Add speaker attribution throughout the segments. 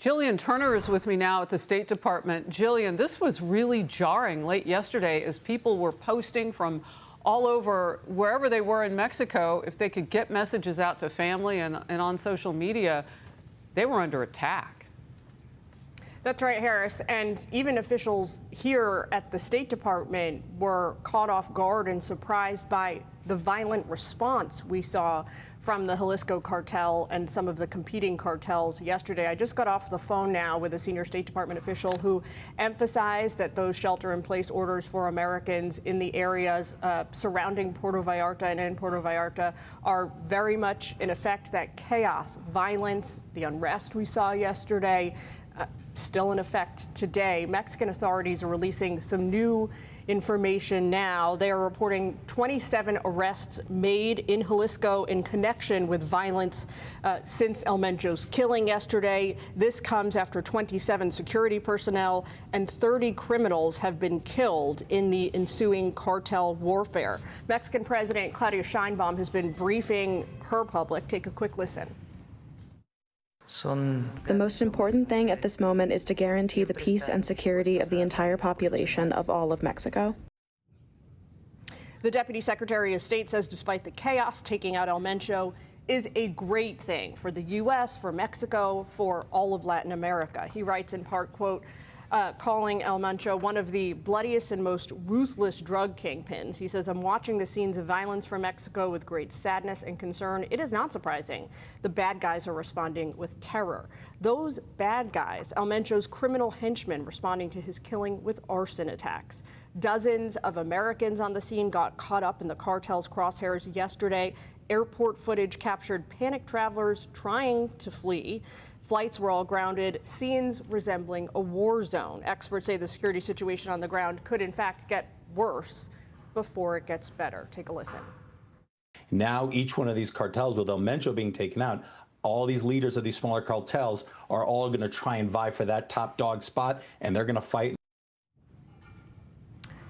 Speaker 1: Jillian Turner is with me now at the State Department. Jillian, this was really jarring late yesterday as people were posting from all over, wherever they were in Mexico, if they could get messages out to family and on social media, they were under attack.
Speaker 2: That's right, Harris. And even officials here at the State Department were caught off guard and surprised by the violent response we saw from the Jalisco cartel and some of the competing cartels yesterday. I just got off the phone now with a senior State Department official who emphasized that those shelter-in-place orders for Americans in the areas surrounding Puerto Vallarta and in Puerto Vallarta are very much in effect. That chaos, violence, the unrest we saw yesterday, still in effect today. Mexican authorities are releasing some new information now. They are reporting 27 arrests made in Jalisco in connection with violence since El Mencho's killing yesterday. This comes after 27 security personnel and 30 criminals have been killed in the ensuing cartel warfare. Mexican President Claudia Sheinbaum has been briefing her public. Take a quick listen.
Speaker 3: The most important thing at this moment is to guarantee the peace and security of the entire population of all of Mexico.
Speaker 2: The Deputy Secretary of State says despite the chaos, taking out El Mencho is a great thing for the U.S., for Mexico, for all of Latin America. He writes in part, quote, calling El Mencho one of the bloodiest and most ruthless drug kingpins. He says, I'm watching the scenes of violence from Mexico with great sadness and concern. It is not surprising. The bad guys are responding with terror. Those bad guys, El Mencho's criminal henchmen, responding to his killing with arson attacks. Dozens of Americans on the scene got caught up in the cartel's crosshairs yesterday. Airport footage captured panicked travelers trying to flee. Flights were all grounded, scenes resembling a war zone. Experts say the security situation on the ground could, in fact, get worse before it gets better. Take a listen.
Speaker 4: Now, each one of these cartels, with El Mencho being taken out, all these leaders of these smaller cartels are all going to try and vie for that top dog spot, and they're going to fight.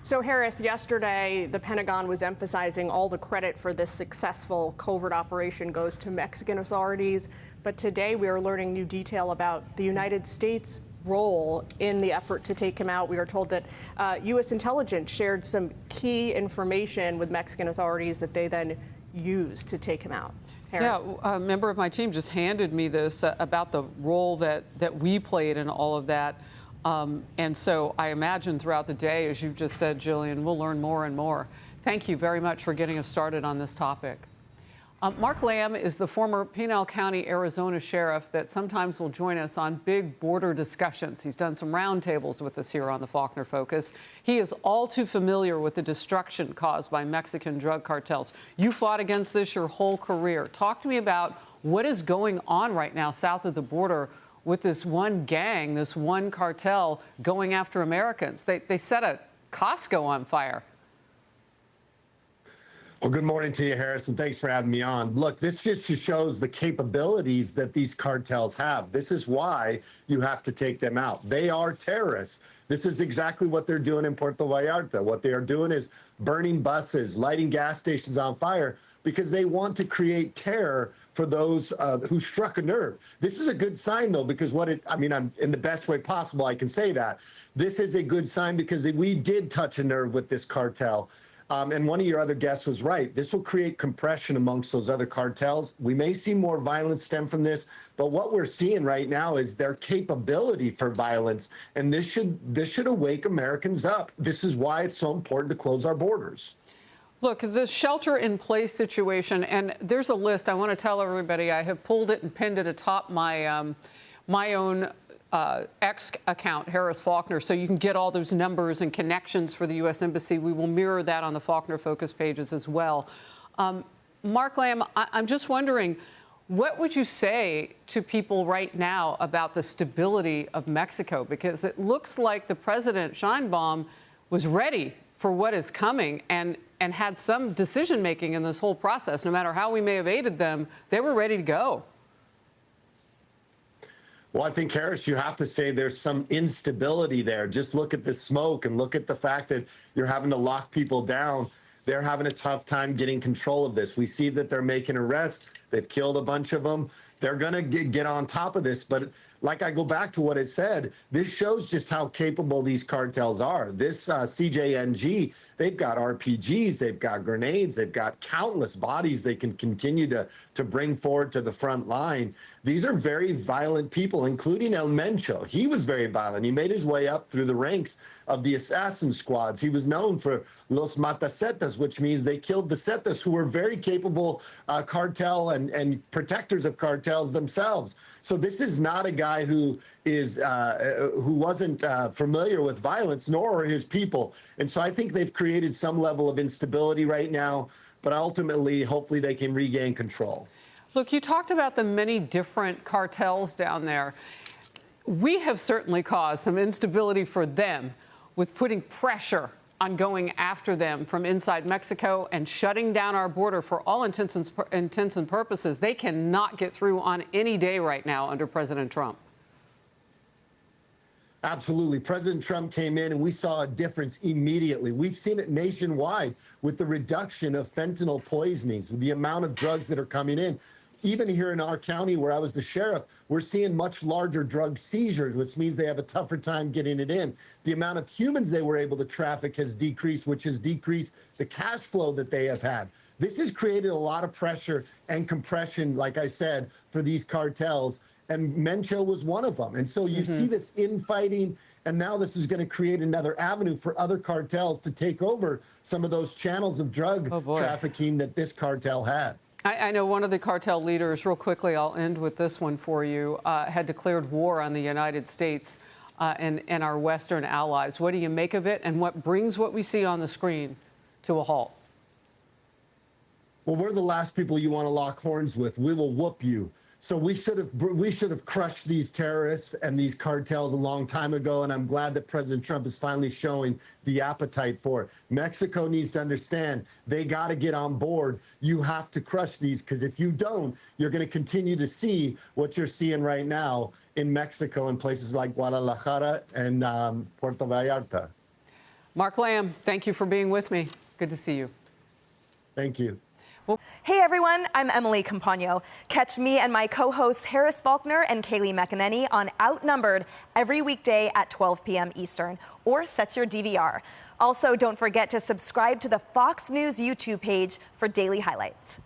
Speaker 2: So, Harris, yesterday, the Pentagon was emphasizing all the credit for this successful covert operation goes to Mexican authorities. But today, we are learning new detail about the United States' role in the effort to take him out. We are told that U.S. intelligence shared some key information with Mexican authorities that they then used to take him out. Harris?
Speaker 1: Yeah, a member of my team just handed me this about the role that we played in all of that. And so I imagine throughout the day, as you've just said, Jillian, we'll learn more and more. Thank you very much for getting us started on this topic. Mark Lamb is the former Pinal County, Arizona sheriff that sometimes will join us on big border discussions. He's done some roundtables with us here on the Faulkner Focus. He is all too familiar with the destruction caused by Mexican drug cartels. You fought against this your whole career. Talk to me about what is going on right now south of the border with this one gang, this one cartel going after Americans. They set a Costco on fire.
Speaker 5: Well, good morning to you, Harris, and thanks for having me on. Look, this just shows the capabilities that these cartels have. This is why you have to take them out. They are terrorists. This is exactly what they're doing in Puerto Vallarta. What they are doing is burning buses, lighting gas stations on fire, because they want to create terror for those who struck a nerve. This is a good sign, though, because I'm in the best way possible, I can say that. This is a good sign because we did touch a nerve with this cartel. And one of your other guests was right. This will create compression amongst those other cartels. We may see more violence stem from this, but what we're seeing right now is their capability for violence, and this should awake Americans up. This is why it's so important to close our borders.
Speaker 1: Look, the shelter-in-place situation, and there's a list. I want to tell everybody I have pulled it and pinned it atop my my own X account, Harris Faulkner, so you can get all those numbers and connections for the U.S. Embassy. We will mirror that on the Faulkner Focus pages as well. Mark Lamb, I'm just wondering, what would you say to people right now about the stability of Mexico? Because it looks like the President, Sheinbaum, was ready for what is coming and had some decision-making in this whole process. No matter how we may have aided them, they were ready to go.
Speaker 5: Well, I think, Harris, you have to say there's some instability there. Just look at the smoke and look at the fact that you're having to lock people down. They're having a tough time getting control of this. We see that they're making arrests. They've killed a bunch of them. They're going to get on top of this. But like I go back to what it said, this shows just how capable these cartels are. This CJNG, they've got RPGs, they've got grenades, they've got countless bodies they can continue to bring forward to the front line. These are very violent people, including El Mencho. He was very violent. He made his way up through the ranks of the assassin squads. He was known for Los Matacetas, which means they killed the Cetas, who were very capable cartel and protectors of cartels themselves. So this is not a guy who wasn't familiar with violence, nor are his people. And so I think they've created some level of instability right now, but ultimately, hopefully they can regain control.
Speaker 1: Look, you talked about the many different cartels down there. We have certainly caused some instability for them with putting pressure on going after them from inside Mexico and shutting down our border for all intents and purposes. They cannot get through on any day right now under President Trump.
Speaker 5: Absolutely. President Trump came in and we saw a difference immediately. We've seen it nationwide with the reduction of fentanyl poisonings, with the amount of drugs that are coming in. Even here in our county where I was the sheriff, we're seeing much larger drug seizures, which means they have a tougher time getting it in. The amount of humans they were able to traffic has decreased, which has decreased the cash flow that they have had. This has created a lot of pressure and compression, like I said, for these cartels. And Mencho was one of them. And so you see this infighting, and now this is going to create another avenue for other cartels to take over some of those channels of drug trafficking that this cartel had.
Speaker 1: I know one of the cartel leaders, real quickly, I'll end with this one for you, had declared war on the United States and our Western allies. What do you make of it, and what brings what we see on the screen to a halt?
Speaker 5: Well, we're the last people you want to lock horns with. We will whoop you. So we should have crushed these terrorists and these cartels a long time ago, and I'm glad that President Trump is finally showing the appetite for it. Mexico needs to understand they got to get on board. You have to crush these, because if you don't, you're going to continue to see what you're seeing right now in Mexico and places like Guadalajara and Puerto Vallarta.
Speaker 1: Mark Lamb, thank you for being with me. Good to see you.
Speaker 5: Thank you.
Speaker 6: Hey everyone, I'm Emily Campagno. Catch me and my co-hosts Harris Faulkner and Kaylee McEnany on Outnumbered every weekday at 12 p.m. Eastern, or set your DVR. Also, don't forget to subscribe to the Fox News YouTube page for daily highlights.